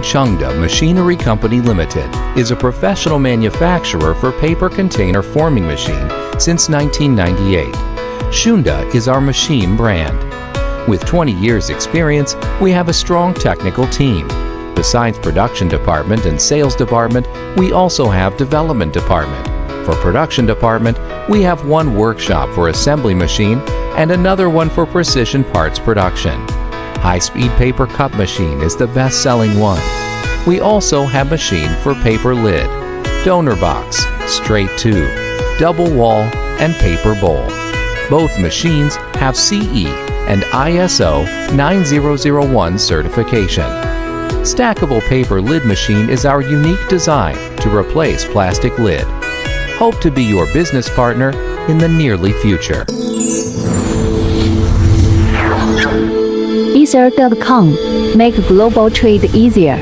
HAINING CHENGDA Machinery Company Limited is a professional manufacturer for paper container forming machine since 1998. Chengda is our machine brand. With 20 years experience, we have a strong technical team. Besides production department and sales department, we also have development department. For production department, we have one workshop for assembly machine and another one for precision parts production. High-speed paper cup machine is the best-selling one. We also have machine for paper lid, donor box, straight tube, double wall, and paper bowl. Both machines have CE and ISO 9001 certification. Stackable paper lid machine is our unique design to replace plastic lid. Hope to be your business partner in the nearly future. Ether.com. Make global trade easier.